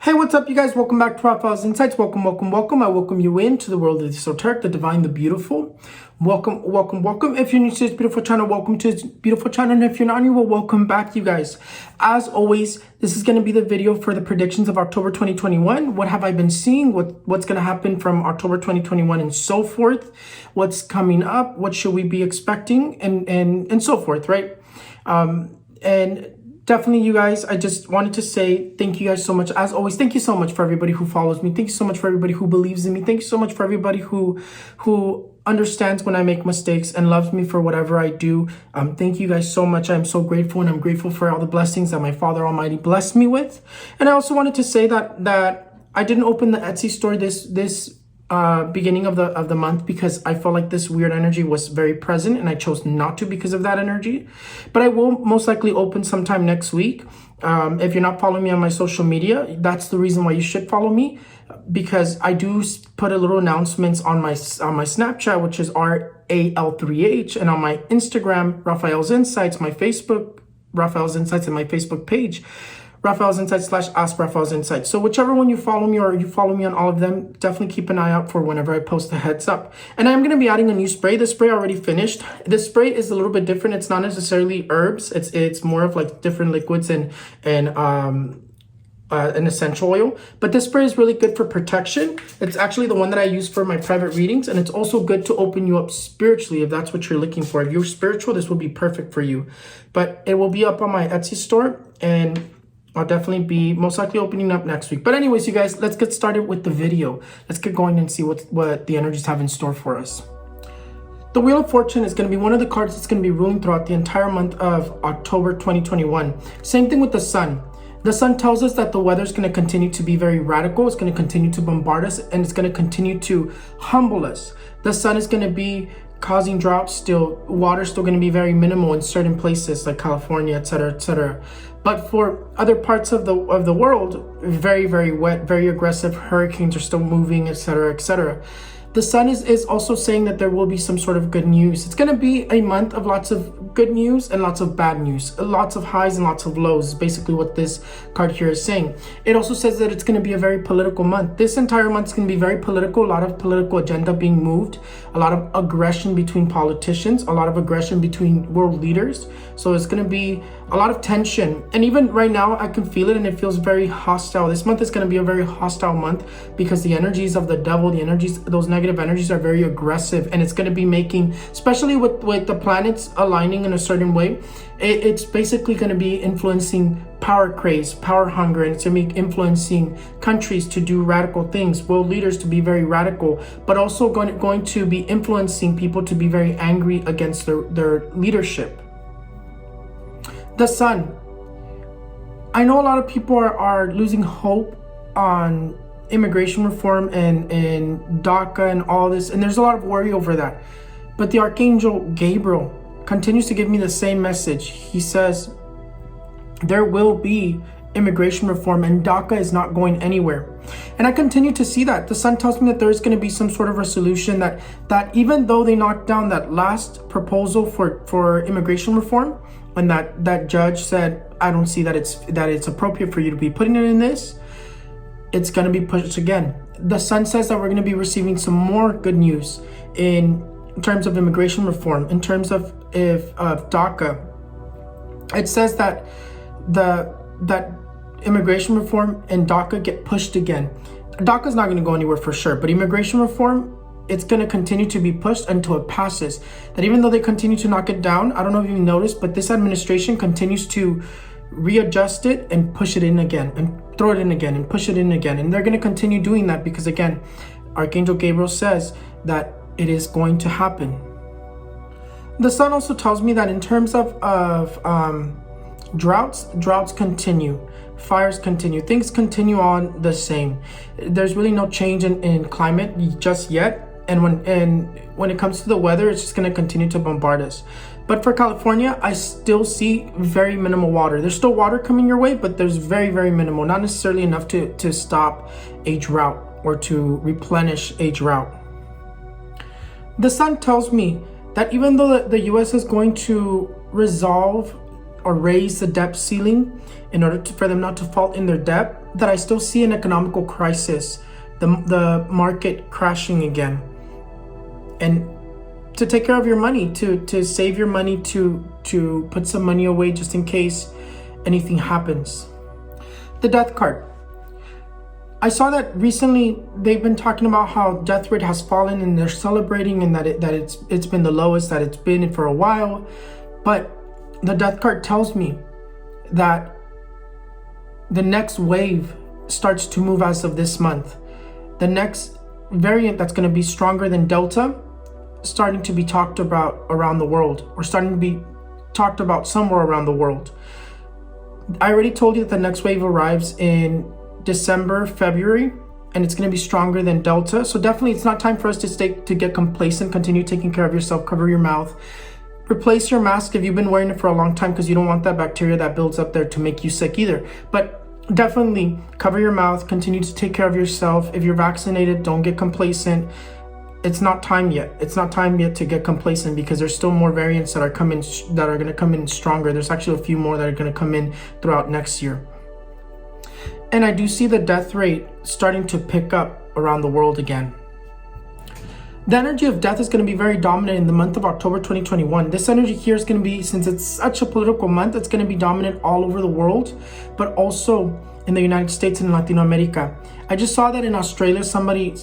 Hey, what's up, you guys? Welcome back to Raphaelsinsights. Welcome. I welcome you into the world of the esoteric, the divine, the beautiful. Welcome. If you're new to this beautiful channel, welcome to this beautiful channel. And if you're not new, well, welcome back, you guys. As always, this is going to be the video for the predictions of October 2021. What have I been seeing? What's going to happen from October 2021 and so forth? What's coming up? What should we be expecting? And so forth, right? And definitely, you guys, I just wanted to say thank you guys so much. As always, thank you so much for everybody who follows me. Thank you so much for everybody who believes in me. Thank you so much for everybody who understands when I make mistakes and loves me for whatever I do. Thank you guys so much. I'm so grateful, and I'm grateful for all the blessings that my Father Almighty blessed me with. And I also wanted to say that I didn't open the Etsy store this beginning of the month because I felt like this weird energy was very present, and I chose not to because of that energy. But I will most likely open sometime next week. If you're not following me on my social media, that's the reason why you should follow me, because I do put a little announcements on my Snapchat, which is RAL3H, and on my Instagram, Raphaelsinsights, my Facebook, Raphaelsinsights, and my Facebook page, Raphaelsinsights / Ask Raphaelsinsights. So whichever one you follow me, or you follow me on all of them, definitely keep an eye out for whenever I post a heads up. And I'm going to be adding a new spray. The spray already finished. The spray is a little bit different. It's not necessarily herbs. It's more of like different liquids and an essential oil. But this spray is really good for protection. It's actually the one that I use for my private readings, and it's also good to open you up spiritually if that's what you're looking for. If you're spiritual, this will be perfect for you. But it will be up on my Etsy store, and I'll definitely be most likely opening up next week. But anyways, you guys, let's get started with the video. Let's get going and see what the energies have in store for us. The Wheel of Fortune is going to be one of the cards that's going to be ruling throughout the entire month of October 2021. Same thing with the Sun. The Sun tells us that the weather is going to continue to be very radical. It's going to continue to bombard us, and it's going to continue to humble us. The Sun is going to be causing droughts still. Water's still going to be very minimal in certain places like California, etc., etc. But for other parts of the world, very, very wet, very aggressive. Hurricanes are still moving, etc., etc. The Sun is also saying that there will be some sort of good news. It's going to be a month of lots of good news and lots of bad news. Lots of highs and lots of lows is basically what this card here is saying. It also says that it's going to be a very political month. This entire month is going to be very political. A lot of political agenda being moved. A lot of aggression between politicians. A lot of aggression between world leaders. So it's going to be a lot of tension. And even right now, I can feel it, and it feels very hostile. This month is going to be a very hostile month because the energies of the devil, the energies, those negative energies are very aggressive, and it's going to be making, especially with the planets aligning in a certain way, it's basically going to be influencing power craze, power hunger, and it's going to be influencing countries to do radical things, world leaders to be very radical, but also going to be influencing people to be very angry against their leadership. The Sun. I know a lot of people are losing hope on immigration reform and DACA and all this, and there's a lot of worry over that. But the Archangel Gabriel continues to give me the same message. He says there will be immigration reform, and DACA is not going anywhere. And I continue to see that. The Sun tells me that there's going to be some sort of resolution that even though they knocked down that last proposal for immigration reform, and that judge said, I don't see that it's appropriate for you to be putting it in this, it's going to be pushed again. The Sun says that we're going to be receiving some more good news in terms of immigration reform, in terms of DACA. It says that that immigration reform and DACA get pushed again. DACA is not going to go anywhere for sure, but immigration reform, it's going to continue to be pushed until it passes. That even though they continue to knock it down, I don't know if you noticed, but this administration continues to readjust it and push it in again, and throw it in again, and push it in again. And they're going to continue doing that because, again, Archangel Gabriel says that it is going to happen. The Sun also tells me that in terms of droughts continue, fires continue, things continue on the same. There's really no change in climate just yet. And when it comes to the weather, it's just going to continue to bombard us. But for California, I still see very minimal water. There's still water coming your way, but there's very, very minimal. Not necessarily enough to stop a drought or to replenish a drought. The Sun tells me that even though the U.S. is going to resolve or raise the debt ceiling in order for them not to fall in their debt, that I still see an economical crisis, the market crashing again. And to take care of your money, to save your money, to put some money away just in case anything happens. The death card. I saw that recently they've been talking about how death rate has fallen and they're celebrating, and that it's been the lowest that it's been for a while. But the death card tells me that the next wave starts to move as of this month. The next variant that's going to be stronger than Delta starting to be talked about around the world, or starting to be talked about somewhere around the world. I already told you that the next wave arrives in December, February, and it's going to be stronger than Delta. So definitely it's not time for us to get complacent. Continue taking care of yourself. Cover your mouth. Replace your mask if you've been wearing it for a long time, because you don't want that bacteria that builds up there to make you sick either. But definitely cover your mouth. Continue to take care of yourself. If you're vaccinated, don't get complacent. It's not time yet. It's not time yet to get complacent, because there's still more variants that are going to come in stronger. There's actually a few more that are going to come in throughout next year. And I do see the death rate starting to pick up around the world again. The energy of death is going to be very dominant in the month of October 2021. This energy here is going to be, since it's such a political month, it's going to be dominant all over the world, but also in the United States and Latin America. I just saw that in Australia, somebody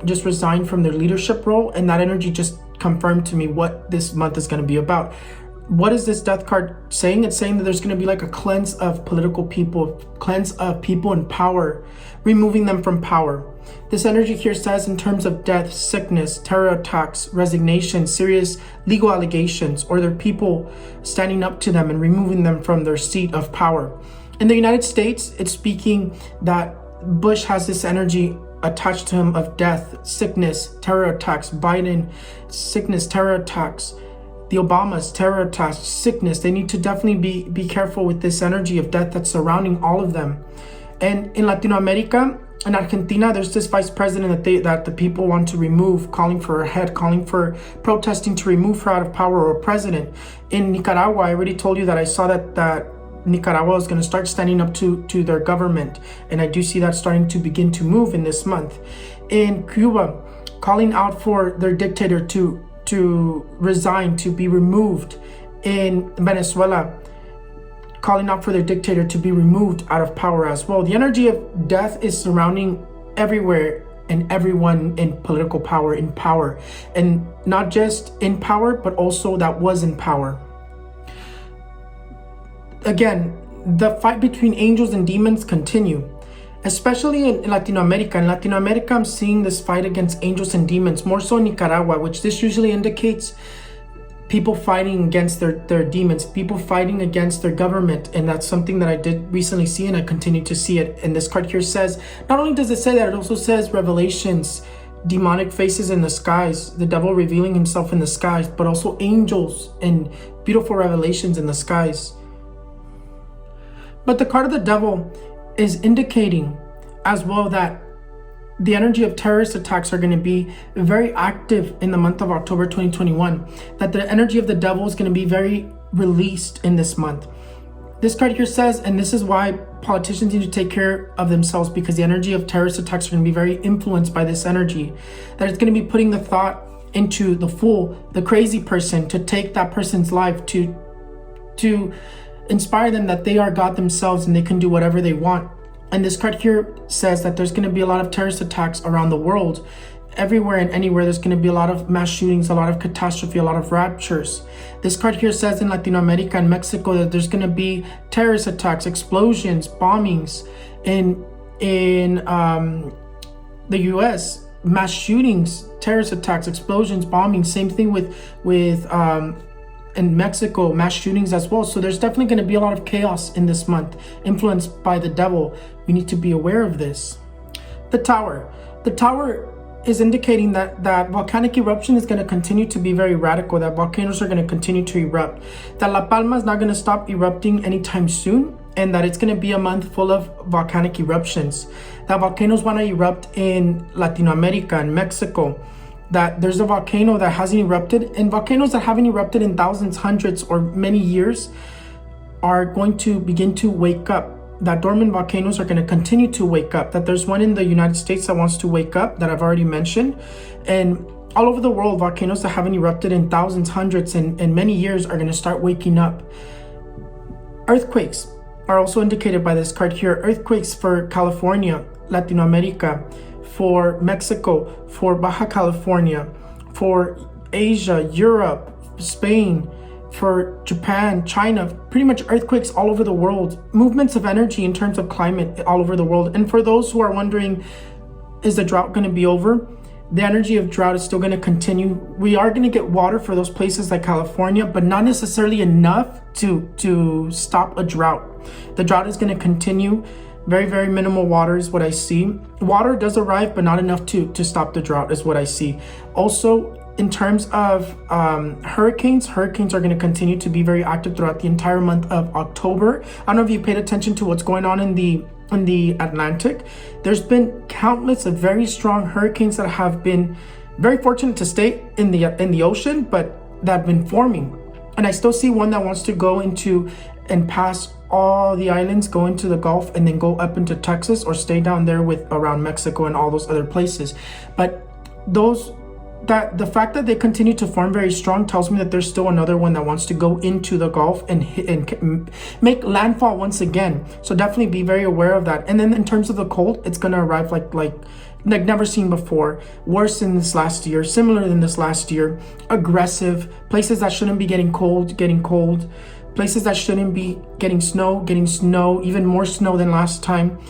just resigned from their leadership role, and that energy just confirmed to me what this month is going to be about. What is this death card saying? It's saying that there's going to be like a cleanse of political people, cleanse of people in power, removing them from power. This energy here says in terms of death, sickness, terror attacks, resignation, serious legal allegations, or their people standing up to them and removing them from their seat of power. In the United States, it's speaking that Bush has this energy attached to him of death, sickness, terror attacks. Biden, sickness, terror attacks. The Obamas, terror attacks, sickness. They need to definitely be careful with this energy of death that's surrounding all of them. And in Latin America, in Argentina, there's this vice president that the people want to remove, calling for her head, protesting to remove her out of power, or president. In Nicaragua, I already told you that I saw that Nicaragua is going to start standing up to their government. And I do see that starting to begin to move in this month. In Cuba, calling out for their dictator to resign, to be removed. In Venezuela, calling out for their dictator to be removed out of power as well. The energy of death is surrounding everywhere and everyone in political power, in power. And not just in power, but also that was in power. Again, the fight between angels and demons continue, especially in Latin America. In Latin America, I'm seeing this fight against angels and demons, more so in Nicaragua, which this usually indicates people fighting against their demons, people fighting against their government. And that's something that I did recently see, and I continue to see it. And this card here says, not only does it say that, it also says revelations, demonic faces in the skies, the devil revealing himself in the skies, but also angels and beautiful revelations in the skies. But the card of the devil is indicating as well that the energy of terrorist attacks are going to be very active in the month of October 2021. That the energy of the devil is going to be very released in this month. This card here says, and this is why politicians need to take care of themselves, because the energy of terrorist attacks are going to be very influenced by this energy. That it's going to be putting the thought into the fool, the crazy person, to take that person's life, to inspire them that they are God themselves and they can do whatever they want. And this card here says that there's going to be a lot of terrorist attacks around the world. Everywhere and anywhere, there's going to be a lot of mass shootings, a lot of catastrophe, a lot of raptures. This card here says in Latin America and Mexico that there's going to be terrorist attacks, explosions, bombings. In the US, mass shootings, terrorist attacks, explosions, bombings. Same thing with in Mexico, mass shootings as well. So there's definitely going to be a lot of chaos in this month, influenced by the devil. We need to be aware of this. The Tower is indicating that volcanic eruption is going to continue to be very radical, that volcanoes are going to continue to erupt, that La Palma is not going to stop erupting anytime soon, and that it's going to be a month full of volcanic eruptions, that volcanoes want to erupt in Latin America and Mexico, that there's a volcano that hasn't erupted, and volcanoes that haven't erupted in thousands, hundreds, or many years are going to begin to wake up, that dormant volcanoes are going to continue to wake up, that there's one in the United States that wants to wake up that I've already mentioned. And all over the world, volcanoes that haven't erupted in thousands, hundreds, and many years are going to start waking up. Earthquakes are also indicated by this card here. Earthquakes for California, Latin America, for Mexico, for Baja California, for Asia, Europe, Spain, for Japan, China, pretty much earthquakes all over the world, movements of energy in terms of climate all over the world. And for those who are wondering, is the drought going to be over? The energy of drought is still going to continue. We are going to get water for those places like California, but not necessarily enough to stop a drought. The drought is going to continue. Very, very minimal water is what I see. Water does arrive, but not enough to stop the drought is what I see. Also, in terms of hurricanes are going to continue to be very active throughout the entire month of October. I don't know if you paid attention to what's going on in the Atlantic. There's been countless of very strong hurricanes that have been very fortunate to stay in the ocean, but that have been forming. And I still see one that wants to go into and pass all the islands, go into the Gulf, and then go up into Texas or stay down there with around Mexico and all those other places. But the fact that they continue to form very strong tells me that there's still another one that wants to go into the Gulf and make landfall once again. So definitely be very aware of that. And then in terms of the cold, it's going to arrive like never seen before, worse than this last year, similar than this last year, aggressive, places that shouldn't be getting cold, places that shouldn't be getting snow, even more snow than last time.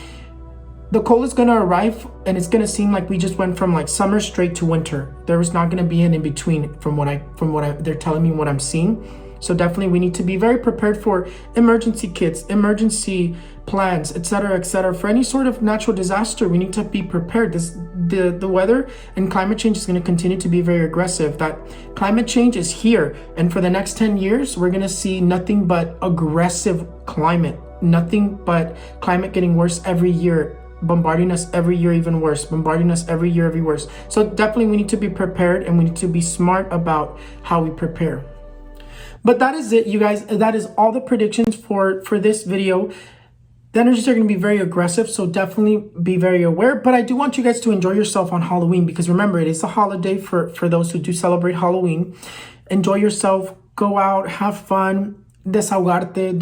The cold is going to arrive, and it's going to seem like we just went from like summer straight to winter. There is not going to be an in between from what they're telling me, what I'm seeing. So definitely we need to be very prepared for emergency kits, emergency plans, etc. For any sort of natural disaster, we need to be prepared. The weather and climate change is going to continue to be very aggressive. That climate change is here, and for the next 10 years, we're going to see nothing but aggressive climate, nothing but climate getting worse every year, bombarding us every year even worse, bombarding us every year worse. So definitely we need to be prepared, and we need to be smart about how we prepare. But that is it, you guys. That is all the predictions for this video. The energies are going to be very aggressive, so definitely be very aware. But I do want you guys to enjoy yourself on Halloween, because remember, it is a holiday for those who do celebrate Halloween. Enjoy yourself, go out, have fun, desahogarte.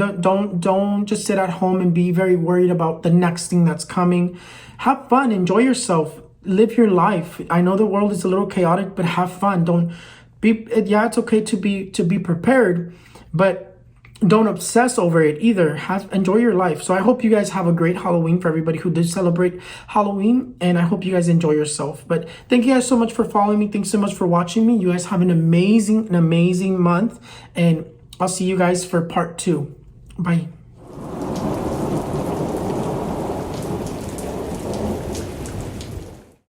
Don't just sit at home and be very worried about the next thing that's coming. Have fun, enjoy yourself, live your life. I know the world is a little chaotic, but have fun. It's okay to be prepared, but don't obsess over it either. Enjoy your life. So I hope you guys have a great Halloween for everybody who did celebrate Halloween, and I hope you guys enjoy yourself. But thank you guys so much for following me. Thanks so much for watching me. You guys have an amazing month, and I'll see you guys for part 2. Bye.